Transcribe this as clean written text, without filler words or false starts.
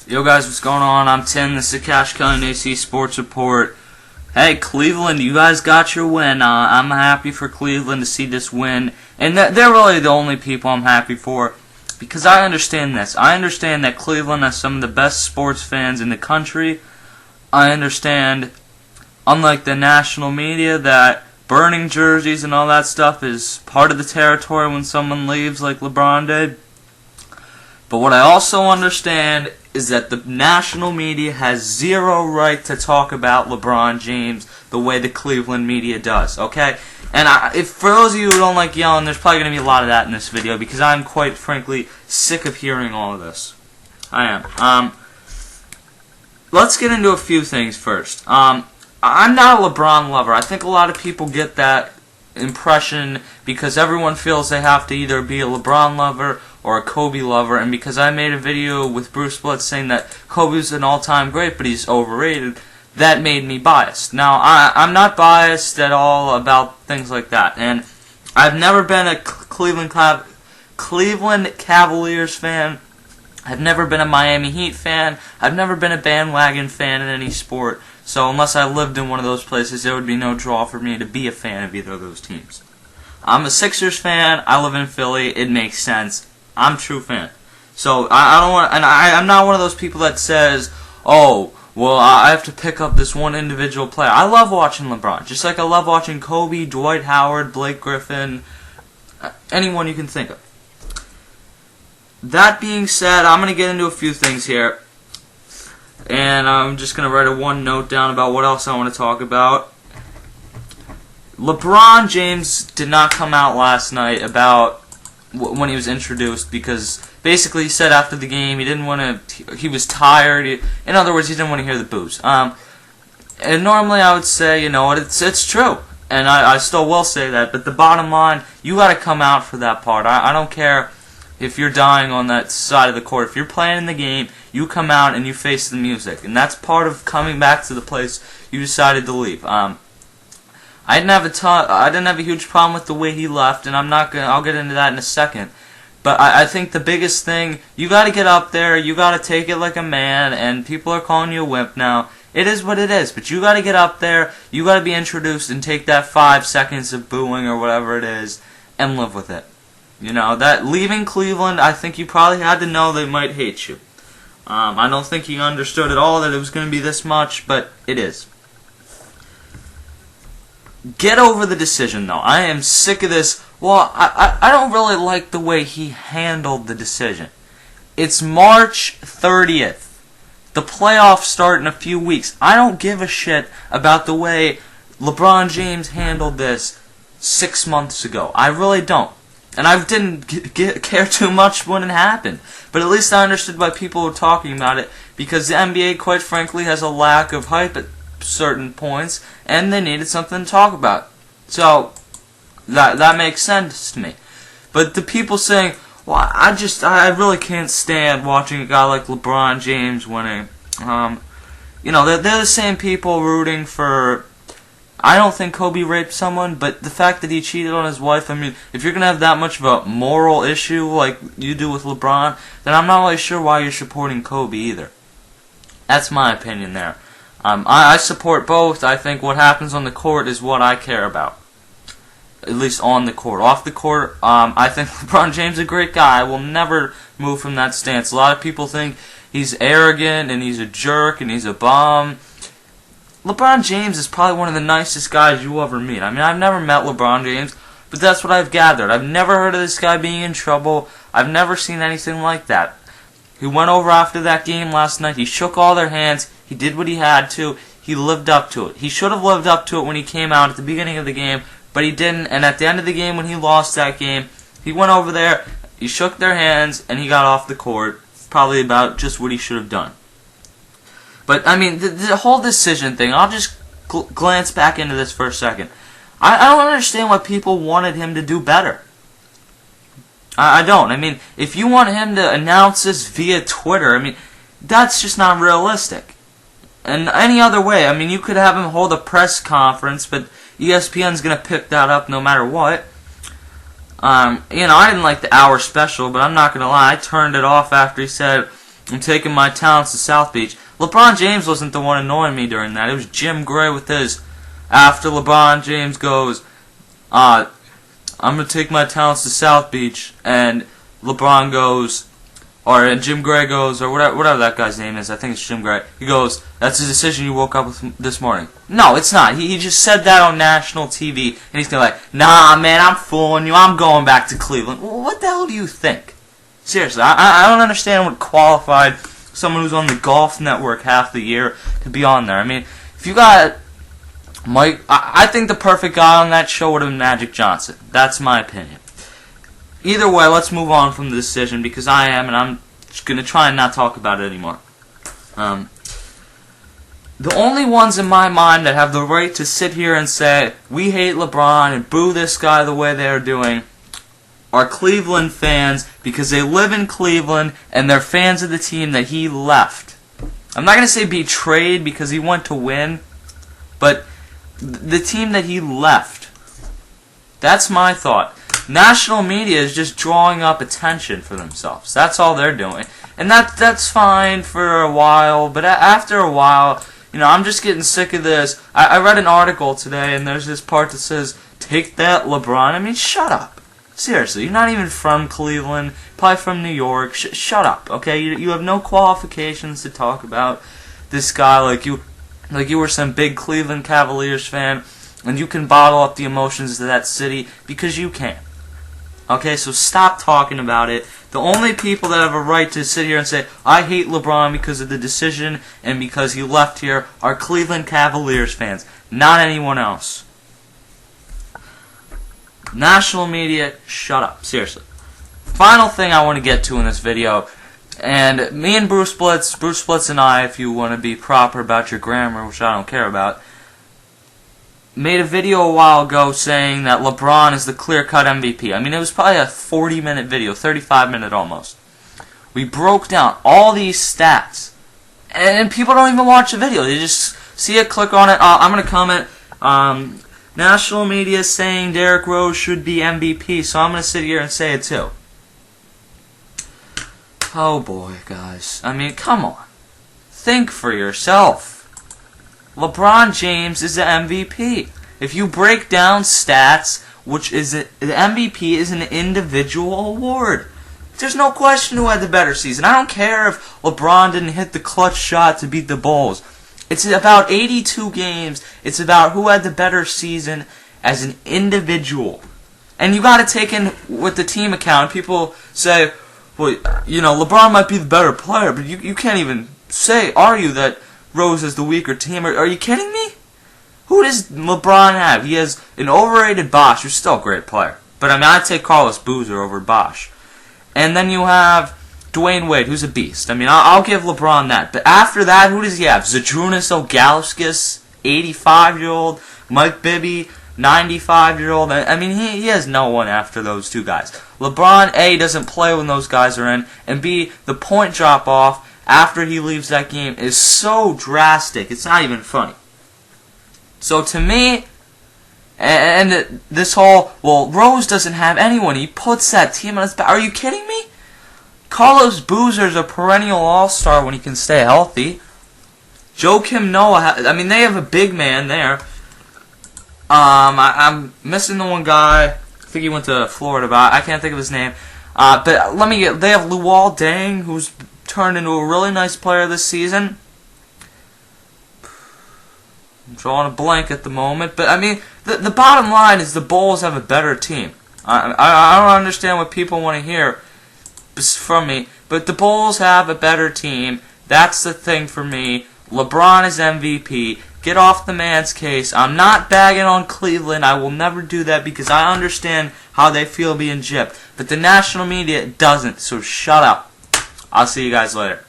Yo guys, what's going on? I'm Tim, this is the kashkellyandac Sports Report. Hey Cleveland, you guys got your win. I'm happy for Cleveland to see this win. And they're really the only people I'm happy for. Because I understand this. I understand that Cleveland has some of the best sports fans in the country. I understand, unlike the national media, that burning jerseys and all that stuff is part of the territory when someone leaves like LeBron did. But what I also understand is that the national media has zero right to talk about LeBron James the way the Cleveland media does, okay? And if for those of you who don't like yelling, there's probably going to be a lot of that in this video because I'm quite frankly sick of hearing all of this. I am. Let's get into a few things first. I'm not a LeBron lover. I think a lot of people get that impression because everyone feels they have to either be a LeBron lover or a Kobe lover, and because I made a video with Bruce Blitz saying that Kobe's an all-time great but he's overrated, that made me biased. Now, I'm not biased at all about things like that, and I've never been a Cleveland Cavaliers fan. I've never been a Miami Heat fan. I've never been a bandwagon fan in any sport. So unless I lived in one of those places, there would be no draw for me to be a fan of either of those teams. I'm a Sixers fan. I live in Philly. It makes sense. I'm a true fan. So I don't want, and I'm not one of those people that says, "Oh, well, I have to pick up this one individual player." I love watching LeBron, just like I love watching Kobe, Dwight Howard, Blake Griffin, anyone you can think of. That being said, I'm going to get into a few things here. And I'm just going to write one note down about what else I want to talk about. LeBron James did not come out last night about when he was introduced because basically he said after the game he didn't want to, he was tired. In other words, he didn't want to hear the boos. And normally I would say, you know what, it's true. And I still will say that. But the bottom line, you got to come out for that part. I don't care if you're dying on that side of the court. If you're playing in the game, you come out and you face the music. And that's part of coming back to the place you decided to leave. I didn't have a huge problem with the way he left, and I'll get into that in a second. But I think the biggest thing, you got to get up there, you got to take it like a man, and people are calling you a wimp now. It is what it is, but you got to get up there, you got to be introduced and take that 5 seconds of booing or whatever it is and live with it. You know, that leaving Cleveland, I think you probably had to know they might hate you. I don't think he understood at all that it was going to be this much, but it is. Get over the decision, though. I am sick of this. Well, I don't really like the way he handled the decision. It's March 30th. The playoffs start in a few weeks. I don't give a shit about the way LeBron James handled this 6 months ago. I really don't. And I didn't care too much when it happened. But at least I understood why people were talking about it. Because the NBA, quite frankly, has a lack of hype at certain points. And they needed something to talk about. So, that makes sense to me. But the people saying, well, I really can't stand watching a guy like LeBron James winning. You know, they're the same people rooting for... I don't think Kobe raped someone, but the fact that he cheated on his wife, I mean, if you're going to have that much of a moral issue like you do with LeBron, then I'm not really sure why you're supporting Kobe either. That's my opinion there. I support both. I think what happens on the court is what I care about. At least on the court. Off the court, I think LeBron James is a great guy. I will never move from that stance. A lot of people think he's arrogant and he's a jerk and he's a bum. LeBron James is probably one of the nicest guys you'll ever meet. I mean, I've never met LeBron James, but that's what I've gathered. I've never heard of this guy being in trouble. I've never seen anything like that. He went over after that game last night. He shook all their hands. He did what he had to. He lived up to it. He should have lived up to it when he came out at the beginning of the game, but he didn't. And at the end of the game, when he lost that game, he went over there, he shook their hands, and he got off the court. Probably about just what he should have done. But, I mean, the whole decision thing, I'll just glance back into this for a second. I don't understand why people wanted him to do better. I don't. I mean, if you want him to announce this via Twitter, I mean, that's just not realistic. And any other way, I mean, you could have him hold a press conference, but ESPN's going to pick that up no matter what. You know, I didn't like the hour special, but I'm not going to lie, I turned it off after he said, I'm taking my talents to South Beach. LeBron James wasn't the one annoying me during that. It was Jim Gray with his. After LeBron James goes, I'm going to take my talents to South Beach, and LeBron goes, or Jim Gray goes, or whatever that guy's name is, I think it's Jim Gray, he goes, that's the decision you woke up with this morning. No, it's not. He just said that on national TV, and he's going to like, nah, man, I'm fooling you, I'm going back to Cleveland. Well, what the hell do you think? Seriously, I don't understand what qualified someone who's on the Golf Network half the year to be on there. I mean, if you got Mike, I think the perfect guy on that show would have been Magic Johnson. That's my opinion. Either way, let's move on from the decision, because I'm just going to try and not talk about it anymore. The only ones in my mind that have the right to sit here and say, we hate LeBron and boo this guy the way they're doing, are Cleveland fans, because they live in Cleveland and they're fans of the team that he left. I'm not going to say betrayed because he went to win, but the team that he left. That's my thought. National media is just drawing up attention for themselves. That's all they're doing. And that's fine for a while, but after a while, I'm just getting sick of this. I read an article today, and there's this part that says, take that, LeBron. I mean, shut up. Seriously, you're not even from Cleveland, probably from New York. Shut up, okay? You have no qualifications to talk about this guy like you were some big Cleveland Cavaliers fan, and you can bottle up the emotions of that city because you can. Okay, so stop talking about it. The only people that have a right to sit here and say, I hate LeBron because of the decision and because he left here, are Cleveland Cavaliers fans, not anyone else. National media, shut up. Seriously. Final thing I want to get to in this video, and me and Bruce Blitz and I, if you want to be proper about your grammar, which I don't care about, made a video a while ago saying that LeBron is the clear-cut MVP. I mean, it was probably a 40-minute video, 35-minute almost. We broke down all these stats, and people don't even watch the video. They just see it, click on it. I'm going to comment, national media is saying Derrick Rose should be MVP, so I'm going to sit here and say it too. Oh boy, guys. I mean, come on. Think for yourself. LeBron James is the MVP. If you break down stats, the MVP is an individual award. There's no question who had the better season. I don't care if LeBron didn't hit the clutch shot to beat the Bulls. It's about 82 games. It's about who had the better season as an individual. And you got to take in with the team account. People say, well, LeBron might be the better player, but you can't even argue that Rose is the weaker team. Are you kidding me? Who does LeBron have? He has an overrated Bosh, who's still a great player. But I'd take Carlos Boozer over Bosh. And then you have Dwayne Wade, who's a beast. I'll give LeBron that. But after that, who does he have? Zydrunas Ilgauskas, 85-year-old. Mike Bibby, 95-year-old. He has no one after those two guys. LeBron, A, doesn't play when those guys are in, and B, the point drop-off after he leaves that game is so drastic, it's not even funny. So to me, and this whole, well, Rose doesn't have anyone, he puts that team on his back. Are you kidding me? Carlos Boozer's a perennial all-star when he can stay healthy. Joakim Noah, they have a big man there. I'm missing the one guy. I think he went to Florida, but I can't think of his name. But they have Luol Deng, who's turned into a really nice player this season. I'm drawing a blank at the moment, but the bottom line is the Bulls have a better team. I don't understand what people want to hear from me, but the Bulls have a better team. That's the thing for me. LeBron is MVP. Get off the man's case. I'm not bagging on Cleveland. I will never do that because I understand how they feel being gypped. But the national media doesn't, so shut up. I'll see you guys later.